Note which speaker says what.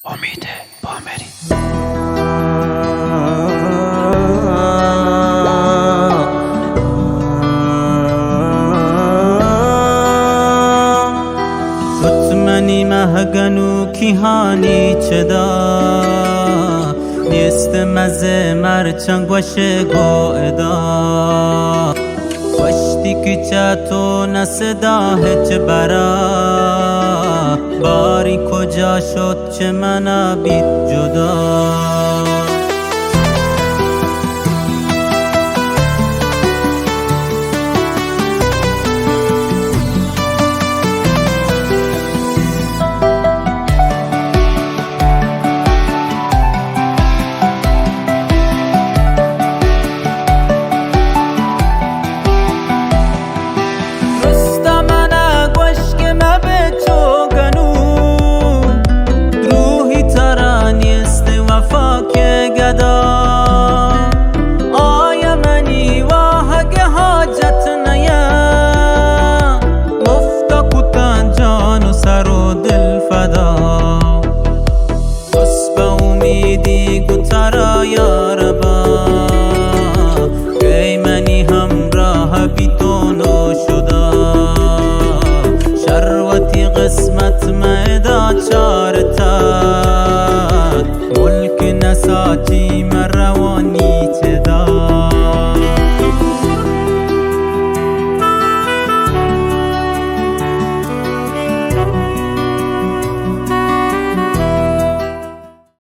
Speaker 1: امید بامری.
Speaker 2: منی مهگنو کیهانی چدا نیست مزه مرچنگ وشه گو ادا وشتی که چطو نسدا هچ برا باری کجا شد چه منا بیت جدا